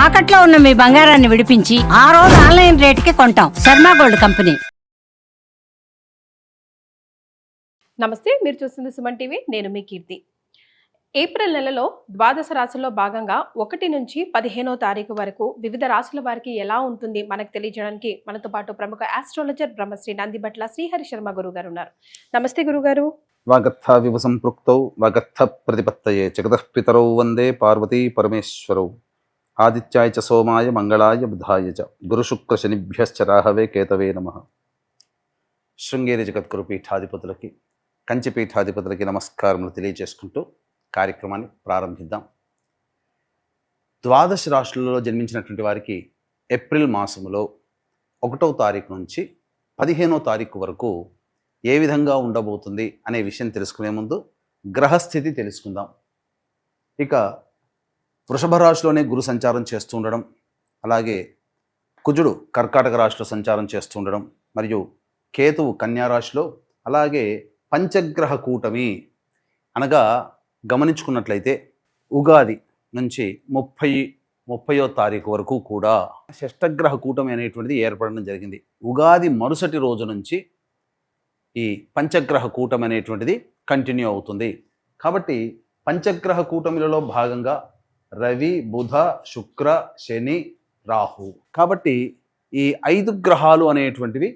తాకట్లో ఉన్న మీ బంగారాన్ని విడిపించి ఆ రోజు ఆన్లైన్ రేటుకి కొంటాం. Sharma gold company. నమస్తే, మీరు చూస్తుంది సుమన్ టీవీ. నేను మీ కీర్తి. ఏప్రిల్ నెలలో ద్వాదశ రాశుల్లో భాగంగా 1 నుంచి 15వ తారీఖు వరకు వివిధ రాశుల వారికి ఎలా ఉంటుంది మనకు తెలియజేయడానికి మనతో పాటు ప్రముఖ ఆస్ట్రాలజర్ బ్రహ్మశ్రీ నందిబట్ల శ్రీహరి శర్మ గురువు గారు ఉన్నారు. నమస్తే గురుగారు. వాగర్థ వివ సంపృక్తౌ వాగర్థ ప్రతిపత్తయే జగతః పితరౌ వందే పార్వతీ పరమేశ్వరౌ ఆదిత్యాయ చ సోమాయ మంగళాయ బుధాయ చ గురుశుక్ర శనిభ్యశ్చ రాహవే కేతవే నమః. శృంగేరి జగద్గురు పీఠాధిపతులకి కంచి పీఠాధిపతులకి నమస్కారములు తెలియజేసుకుంటూ కార్యక్రమాన్ని ప్రారంభిద్దాం. ద్వాదశ రాశులలో జన్మించినటువంటి వారికి ఏప్రిల్ మాసములో 1వ తారీఖు నుంచి 15వ తారీఖు వరకు ఏ విధంగా ఉండబోతుంది అనే విషయం తెలుసుకునే ముందు గ్రహస్థితి తెలుసుకుందాం. ఇక వృషభ రాశిలోనే గురు సంచారం చేస్తూ ఉండడం, అలాగే కుజుడు కర్కాటక రాశిలో సంచారం చేస్తూ ఉండడం, మరియు కేతువు కన్యా రాశిలో, అలాగే పంచగ్రహ కూటమి అనగా గమనించుకున్నట్లయితే ఉగాది నుంచి 30వ తారీఖు వరకు కూడా షష్టగ్రహ కూటమి అనేటువంటిది ఏర్పడడం జరిగింది. ఉగాది మరుసటి రోజు నుంచి ఈ పంచగ్రహ కూటమి అనేటువంటిది కంటిన్యూ అవుతుంది. కాబట్టి పంచగ్రహ కూటమిలలో భాగంగా రవి, బుధ, శుక్ర, శని, రాహు. కాబట్టి ఈ 5 గ్రహాలు అనేటువంటివి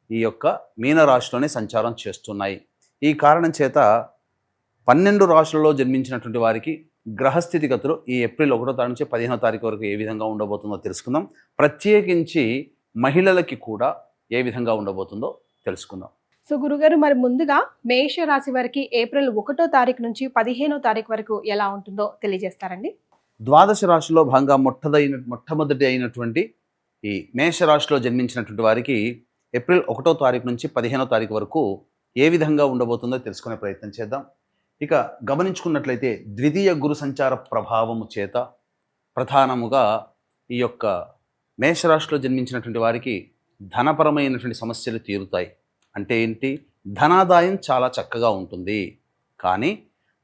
ఈ యొక్క మీనరాశిలోనే సంచారం చేస్తున్నాయి. ఈ కారణం చేత 12 రాశులలో జన్మించినటువంటి వారికి గ్రహస్థితిగతులు ఈ ఏప్రిల్ 1వ తారీఖు నుంచి 15వ తారీఖు వరకు ఏ విధంగా ఉండబోతుందో తెలుసుకుందాం. ప్రత్యేకించి మహిళలకి కూడా ఏ విధంగా ఉండబోతుందో తెలుసుకుందాం. సో గురుగారు, మరి ముందుగా మేష రాశి వారికి ఏప్రిల్ 1వ తారీఖు నుంచి 15వ తారీఖు వరకు ఎలా ఉంటుందో తెలియజేస్తారండి. ద్వాదశ రాశిలో భాగంగా మొట్టమొదటి అయినటువంటి ఈ మేషరాశిలో జన్మించినటువంటి వారికి ఏప్రిల్ 1వ తారీఖు నుంచి 15వ తారీఖు వరకు ఏ విధంగా ఉండబోతుందో తెలుసుకునే ప్రయత్నం చేద్దాం. ఇక గమనించుకున్నట్లయితే ద్వితీయ గురు సంచార ప్రభావము చేత ప్రధానముగా ఈ యొక్క మేషరాశిలో జన్మించినటువంటి వారికి ధనపరమైనటువంటి సమస్యలు తీరుతాయి. అంటే ఏంటి? ధనాదాయం చాలా చక్కగా ఉంటుంది. కానీ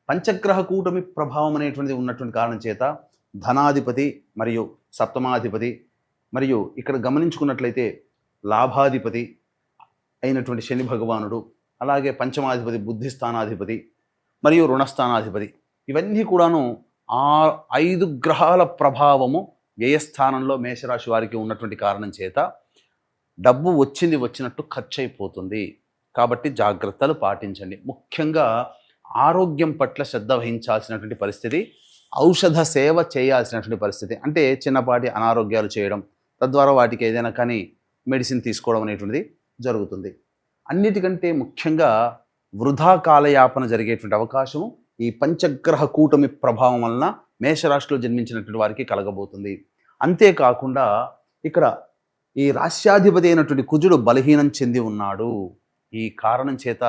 పంచగ్రహ కూటమి ప్రభావం అనేటువంటిది ఉన్నటువంటి కారణం చేత ధనాధిపతి మరియు సప్తమాధిపతి మరియు ఇక్కడ గమనించుకున్నట్లయితే లాభాధిపతి అయినటువంటి శని భగవానుడు, అలాగే పంచమాధిపతి బుద్ధి స్థానాధిపతి మరియు రుణస్థానాధిపతి, ఇవన్నీ కూడాను 5 గ్రహాల ప్రభావము వ్యయస్థానంలో మేషరాశి వారికి ఉన్నటువంటి కారణం చేత డబ్బు వచ్చినట్టు ఖర్చు అయిపోతుంది. కాబట్టి జాగ్రత్తలు పాటించండి. ముఖ్యంగా ఆరోగ్యం పట్ల శ్రద్ధ వహించాల్సినటువంటి పరిస్థితి, ఔషధ సేవ చేయాల్సినటువంటి పరిస్థితి. అంటే చిన్నపాటి అనారోగ్యాలు చేయడం, తద్వారా వాటికి ఏదైనా కానీ మెడిసిన్ తీసుకోవడం అనేటువంటిది జరుగుతుంది. అన్నిటికంటే ముఖ్యంగా వృధా కాలయాపన జరిగేటువంటి అవకాశము ఈ పంచగ్రహ కూటమి ప్రభావం వలన మేషరాశిలో జన్మించినటువంటి వారికి కలగబోతుంది. అంతేకాకుండా ఇక్కడ ఈ రాశ్యాధిపతి అయినటువంటి కుజుడు బలహీనం చెంది ఉన్నాడు. ఈ కారణం చేత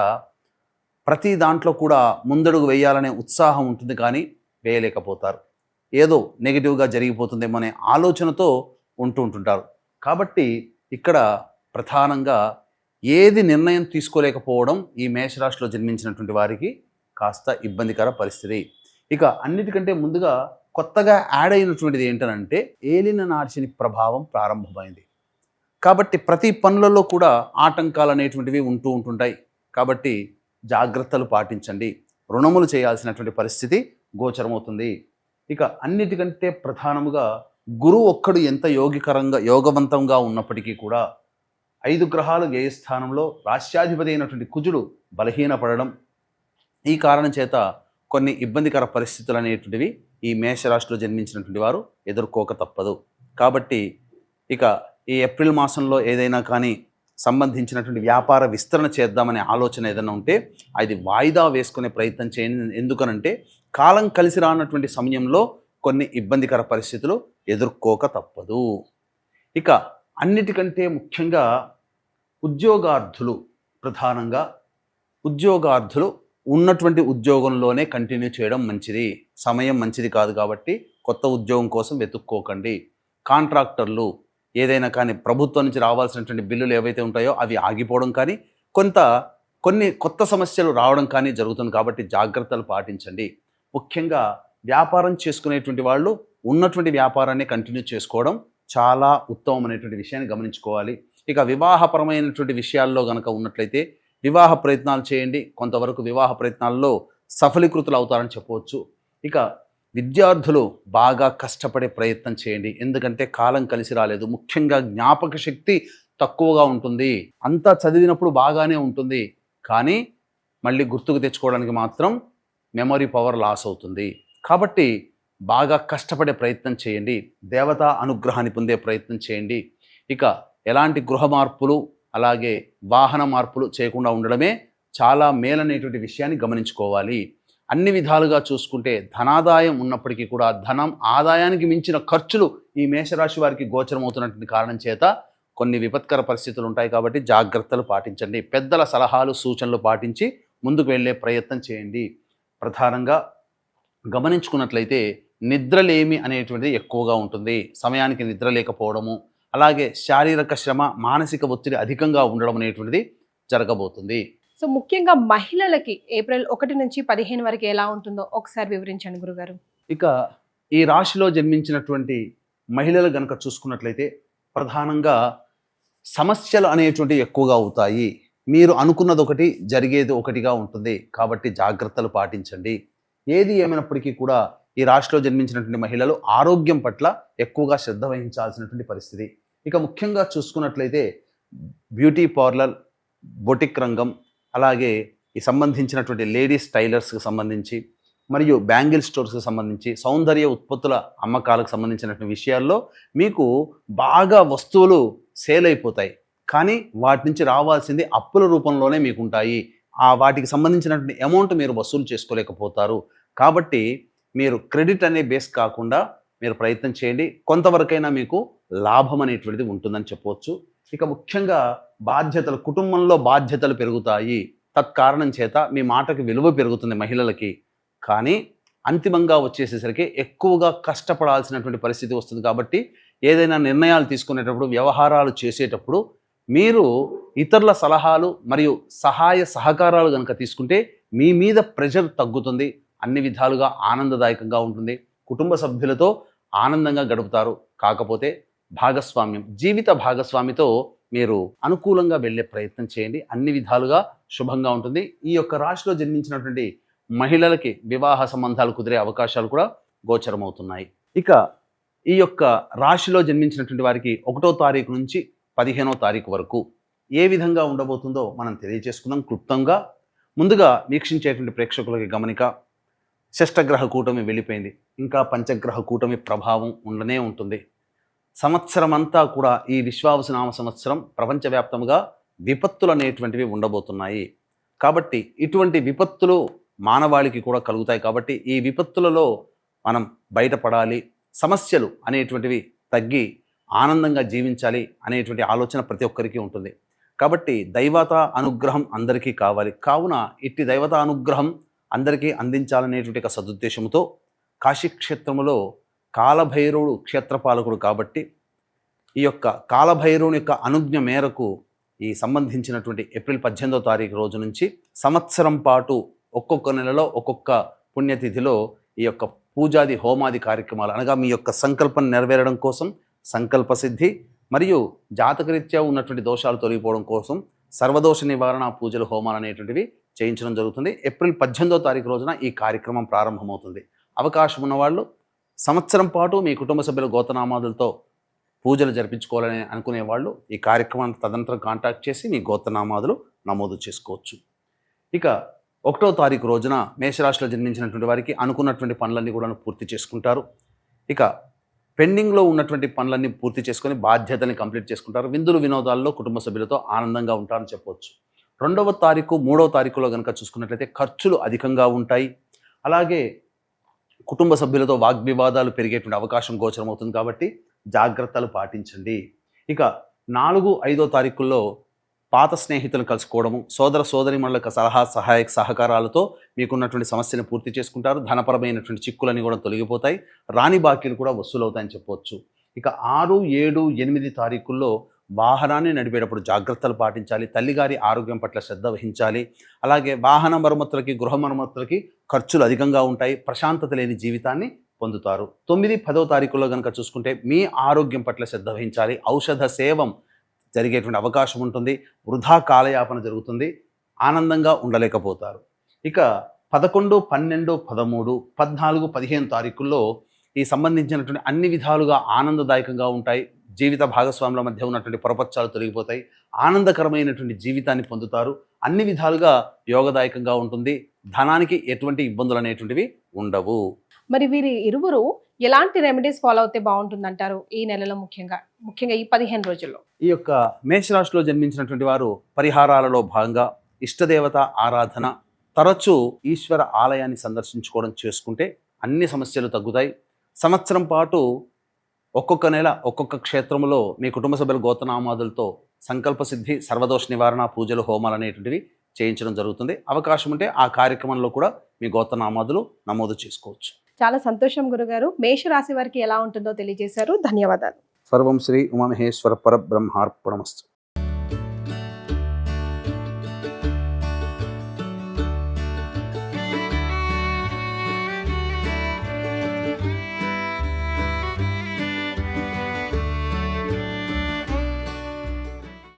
ప్రతి దాంట్లో కూడా ముందడుగు వేయాలనే ఉత్సాహం ఉంటుంది, కానీ వేయలేకపోతారు. ఏదో నెగిటివ్గా జరిగిపోతుందేమో అనే ఆలోచనతో ఉంటుంటారు. కాబట్టి ఇక్కడ ప్రధానంగా ఏది నిర్ణయం తీసుకోలేకపోవడం ఈ మేషరాశిలో జన్మించినటువంటి వారికి కాస్త ఇబ్బందికర పరిస్థితి. ఇక అన్నిటికంటే ముందుగా కొత్తగా యాడ్ అయినటువంటిది ఏంటనంటే ఏలిన నాడిశని ప్రభావం ప్రారంభమైంది. కాబట్టి ప్రతి పనులలో కూడా ఆటంకాలు అనేటువంటివి ఉంటుంటాయి. కాబట్టి జాగ్రత్తలు పాటించండి. రుణములు చేయాల్సినటువంటి పరిస్థితి గోచరమవుతుంది. ఇక అన్నిటికంటే ప్రధానముగా గురువు ఒక్కడు ఎంత యోగవంతంగా ఉన్నప్పటికీ కూడా 5 గ్రహాలు వ్యయస్థానంలో రాశ్యాధిపతి అయినటువంటి కుజుడు బలహీనపడడం, ఈ కారణం చేత కొన్ని ఇబ్బందికర పరిస్థితులు అనేటువంటివి ఈ మేషరాశిలో జన్మించినటువంటి వారు ఎదుర్కోక తప్పదు. కాబట్టి ఇక ఈ ఏప్రిల్ మాసంలో ఏదైనా కానీ సంబంధించినటువంటి వ్యాపార విస్తరణ చేద్దామనే ఆలోచన ఏదైనా ఉంటే అది వాయిదా వేసుకునే ప్రయత్నం చేయండి. ఎందుకనంటే కాలం కలిసి రానటువంటి సమయంలో కొన్ని ఇబ్బందికర పరిస్థితులు ఎదుర్కోక తప్పదు. ఇక అన్నిటికంటే ముఖ్యంగా ఉద్యోగార్థులు, ప్రధానంగా ఉద్యోగార్థులు ఉన్నటువంటి ఉద్యోగంలోనే కంటిన్యూ చేయడం మంచిది. సమయం మంచిది కాదు కాబట్టి కొత్త ఉద్యోగం కోసం వెతుక్కోకండి. కాంట్రాక్టర్లు ఏదైనా కానీ ప్రభుత్వం నుంచి రావాల్సినటువంటి బిల్లులు ఏవైతే ఉంటాయో అవి ఆగిపోవడం కానీ కొన్ని కొత్త సమస్యలు రావడం కానీ జరుగుతుంది. కాబట్టి జాగ్రత్తలు పాటించండి. ముఖ్యంగా వ్యాపారం చేసుకునేటువంటి వాళ్ళు ఉన్నటువంటి వ్యాపారాన్ని కంటిన్యూ చేసుకోవడం చాలా ఉత్తమమైనటువంటి విషయాన్ని గమనించుకోవాలి. ఇక వివాహపరమైనటువంటి విషయాల్లో కనుక ఉన్నట్లయితే వివాహ ప్రయత్నాలు చేయండి. కొంతవరకు వివాహ ప్రయత్నాల్లో సఫలీకృతులు అవుతారని చెప్పవచ్చు. ఇక విద్యార్థులు బాగా కష్టపడే ప్రయత్నం చేయండి. ఎందుకంటే కాలం కలిసి రాలేదు. ముఖ్యంగా జ్ఞాపక శక్తి తక్కువగా ఉంటుంది. అంతా చదివినప్పుడు బాగానే ఉంటుంది, కానీ మళ్ళీ గుర్తుకు తెచ్చుకోవడానికి మాత్రం మెమరీ పవర్ లాస్ అవుతుంది. కాబట్టి బాగా కష్టపడే ప్రయత్నం చేయండి. దేవతా అనుగ్రహాన్ని పొందే ప్రయత్నం చేయండి. ఇక ఎలాంటి గృహ మార్పులు అలాగే వాహన మార్పులు చేయకుండా ఉండడమే చాలా మేలనేటువంటి విషయాన్ని గమనించుకోవాలి. అన్ని విధాలుగా చూసుకుంటే ధనాదాయం ఉన్నప్పటికీ కూడా ధనం ఆదాయానికి మించిన ఖర్చులు ఈ మేషరాశి వారికి గోచరమవుతున్నటువంటి కారణం చేత కొన్ని విపత్కర పరిస్థితులు ఉంటాయి. కాబట్టి జాగ్రత్తలు పాటించండి. పెద్దల సలహాలు సూచనలు పాటించి ముందుకు వెళ్ళే ప్రయత్నం చేయండి. ప్రధానంగా గమనించుకున్నట్లయితే నిద్రలేమి అనేటువంటిది ఎక్కువగా ఉంటుంది. సమయానికి నిద్ర లేకపోవడము, అలాగే శారీరక శ్రమ, మానసిక ఒత్తిడి అధికంగా ఉండడం అనేటువంటిది జరగబోతుంది. సో ముఖ్యంగా మహిళలకి ఏప్రిల్ 1 నుంచి 15 వరకు ఎలా ఉంటుందో ఒకసారి వివరించండి గురుగారు. ఇక ఈ రాశిలో జన్మించినటువంటి మహిళలు గనక చూసుకున్నట్లయితే ప్రధానంగా సమస్యలు అనేటువంటివి ఎక్కువగా అవుతాయి. మీరు అనుకున్నది ఒకటి, జరిగేది ఒకటిగా ఉంటుంది. కాబట్టి జాగ్రత్తలు పాటించండి. ఏది ఏమైనప్పటికీ కూడా ఈ రాశిలో జన్మించినటువంటి మహిళలు ఆరోగ్యం పట్ల ఎక్కువగా శ్రద్ధ వహించాల్సినటువంటి పరిస్థితి. ఇక ముఖ్యంగా చూసుకున్నట్లయితే బ్యూటీ పార్లర్, బొటిక్ రంగం, అలాగే ఈ సంబంధించినటువంటి లేడీస్ టైలర్స్కి సంబంధించి మరియు బ్యాంగిల్ స్టోర్స్కి సంబంధించి సౌందర్య ఉత్పత్తుల అమ్మకాలకు సంబంధించినటువంటి విషయాల్లో మీకు బాగా వస్తువులు సేల్ అయిపోతాయి, కానీ వాటి నుంచి రావాల్సింది అప్పుల రూపంలోనే మీకు ఉంటాయి. వాటికి సంబంధించినటువంటి అమౌంట్ మీరు వసూలు చేసుకోలేకపోతారు. కాబట్టి మీరు క్రెడిట్ అనే బేస్ కాకుండా మీరు ప్రయత్నం చేయండి. కొంతవరకైనా మీకు లాభం అనేటువంటిది ఉంటుందని చెప్పవచ్చు. ఇక ముఖ్యంగా బాధ్యతలు, కుటుంబంలో బాధ్యతలు పెరుగుతాయి. తత్కారణం చేత మీ మాటకి విలువ పెరుగుతుంది మహిళలకి. కానీ అంతిమంగా వచ్చేసేసరికి ఎక్కువగా కష్టపడాల్సినటువంటి పరిస్థితి వస్తుంది. కాబట్టి ఏదైనా నిర్ణయాలు తీసుకునేటప్పుడు, వ్యవహారాలు చేసేటప్పుడు మీరు ఇతరుల సలహాలు మరియు సహాయ సహకారాలు కనుక తీసుకుంటే మీ మీద ప్రెషర్ తగ్గుతుంది. అన్ని విధాలుగా ఆనందదాయకంగా ఉంటుంది. కుటుంబ సభ్యులతో ఆనందంగా గడుపుతారు. కాకపోతే భాగస్వామ్యం, జీవిత భాగస్వామితో మీరు అనుకూలంగా వెళ్ళే ప్రయత్నం చేయండి. అన్ని విధాలుగా శుభంగా ఉంటుంది. ఈ యొక్క రాశిలో జన్మించినటువంటి మహిళలకి వివాహ సంబంధాలు కుదిరే అవకాశాలు కూడా గోచరమవుతున్నాయి. ఇక ఈ యొక్క రాశిలో జన్మించినటువంటి వారికి 1వ తారీఖు నుంచి 15వ తారీఖు వరకు ఏ విధంగా ఉండబోతుందో మనం తెలియజేసుకుందాం క్లుప్తంగా. ముందుగా వీక్షించేటువంటి ప్రేక్షకులకి గమనిక, షష్టగ్రహ కూటమి వెళ్ళిపోయింది. ఇంకా పంచగ్రహ కూటమి ప్రభావం ఉండనే ఉంటుంది. సంవత్సరం అంతా కూడా ఈ విశ్వావసునామ సంవత్సరం ప్రపంచవ్యాప్తంగా విపత్తులు అనేటువంటివి ఉండబోతున్నాయి. కాబట్టి ఇటువంటి విపత్తులు మానవాళికి కూడా కలుగుతాయి. కాబట్టి ఈ విపత్తులలో మనం బయటపడాలి, సమస్యలు అనేటువంటివి తగ్గి ఆనందంగా జీవించాలి అనేటువంటి ఆలోచన ప్రతి ఒక్కరికి ఉంటుంది. కాబట్టి దైవతా అనుగ్రహం అందరికీ కావాలి. కావున ఇట్టి దైవతా అనుగ్రహం అందరికీ అందించాలనేటువంటి ఒక సదుద్దేశంతో కాశీక్షేత్రములో కాలభైరవుడు క్షేత్రపాలకుడు కాబట్టి ఈ యొక్క కాలభైరవుని యొక్క అనుజ్ఞ మేరకు ఈ సంబంధించినటువంటి ఏప్రిల్ 18వ తారీఖు రోజు నుంచి సంవత్సరం పాటు ఒక్కొక్క నెలలో ఒక్కొక్క పుణ్యతిథిలో ఈ యొక్క పూజాది హోమాది కార్యక్రమాలు, అనగా మీ యొక్క సంకల్పం నెరవేరడం కోసం సంకల్ప సిద్ధి మరియు జాతకరీత్యా ఉన్నటువంటి దోషాలు తొలగిపోవడం కోసం సర్వదోష నివారణ పూజలు, హోమాలు అనేటువంటివి చేయించడం జరుగుతుంది. ఏప్రిల్ 18వ తారీఖు రోజున ఈ కార్యక్రమం ప్రారంభమవుతుంది. అవకాశం ఉన్నవాళ్ళు సంవత్సరం పాటు మీ కుటుంబ సభ్యుల గోత్రనామాదులతో పూజలు జరిపించుకోవాలని అనుకునే వాళ్ళు ఈ కార్యక్రమాన్ని తదనంతరం కాంటాక్ట్ చేసి మీ గోత్రనామాదులు నమోదు చేసుకోవచ్చు. ఇక 1వ తారీఖు రోజున మేషరాశిలో జన్మించినటువంటి వారికి అనుకున్నటువంటి పనులన్నీ కూడా పూర్తి చేసుకుంటారు. ఇక పెండింగ్లో ఉన్నటువంటి పనులన్నీ పూర్తి చేసుకొని బాధ్యతల్ని కంప్లీట్ చేసుకుంటారు. విందులు వినోదాల్లో కుటుంబ సభ్యులతో ఆనందంగా ఉంటారని చెప్పవచ్చు. 2వ తారీఖు 3వ తారీఖులో కనుక చూసుకున్నట్లయితే ఖర్చులు అధికంగా ఉంటాయి. అలాగే కుటుంబ సభ్యులతో వాగ్వివాదాలు పెరిగేటువంటి అవకాశం గోచరమవుతుంది. కాబట్టి జాగ్రత్తలు పాటించండి. ఇక 4, 5వ తారీఖుల్లో పాత స్నేహితులను కలుసుకోవడము, సోదర సోదరిమణుల యొక్క సహకారాలతో మీకున్నటువంటి సమస్యను పూర్తి చేసుకుంటారు. ధనపరమైనటువంటి చిక్కులన్నీ కూడా తొలగిపోతాయి. రాని బాకీలు కూడా వసూలవుతాయని చెప్పవచ్చు. ఇక 6, 7, 8 తారీఖుల్లో వాహనాన్ని నడిపేటప్పుడు జాగ్రత్తలు పాటించాలి. తల్లిగారి ఆరోగ్యం పట్ల శ్రద్ధ వహించాలి. అలాగే వాహన మరమ్మతులకి, గృహ మరమ్మతులకి ఖర్చులు అధికంగా ఉంటాయి. ప్రశాంతత లేని జీవితాన్ని పొందుతారు. 9, 10వ తారీఖుల్లో కనుక చూసుకుంటే మీ ఆరోగ్యం పట్ల శ్రద్ధ వహించాలి. ఔషధ సేవం జరిగేటువంటి అవకాశం ఉంటుంది. వృధా కాలయాపన జరుగుతుంది. ఆనందంగా ఉండలేకపోతారు. ఇక 11, 12, 13, 14, 15 తారీఖుల్లో ఈ సంబంధించినటువంటి అన్ని విధాలుగా ఆనందదాయకంగా ఉంటాయి. జీవిత భాగస్వాముల మధ్య ఉన్నటువంటి పొరపచ్చాలు తొలగిపోతాయి. ఆనందకరమైనటువంటి జీవితాన్ని పొందుతారు. అన్ని విధాలుగా యోగదాయకంగా ఉంటుంది. ధనానికి ఎటువంటి ఇబ్బందులు అనేటువంటివి ఉండవు. మరి వీరి ఇరువురు ఎలాంటి రెమెడీస్ ఫాలో అవుతే బాగుంటుందంటారు ఈ నెలలో, ముఖ్యంగా ఈ 15 రోజుల్లో? ఈ యొక్క మేషరాశిలో జన్మించినటువంటి వారు పరిహారాలలో భాగంగా ఇష్టదేవత ఆరాధన, తరచూ ఈశ్వర ఆలయాన్ని సందర్శించుకోవడం చేసుకుంటే అన్ని సమస్యలు తగ్గుతాయి. సంవత్సరం పాటు ఒక్కొక్క నెల ఒక్కొక్క క్షేత్రంలో మీ కుటుంబ సభ్యుల గోత్రనామాదులతో సంకల్ప సిద్ధి, సర్వదోష నివారణ, పూజలు, హోమాలు అనేటువంటివి చేయించడం జరుగుతుంది. అవకాశం ఉంటే ఆ కార్యక్రమంలో కూడా మీ గోత్రనామాదులు నమోదు చేసుకోవచ్చు. చాలా సంతోషం గురుగారు. మేషరాశి వారికి ఎలా ఉంటుందో తెలియజేశారు. ధన్యవాదాలు. సర్వం శ్రీ ఉమామహేశ్వర పరబ్రహ్మార్పణమస్తు.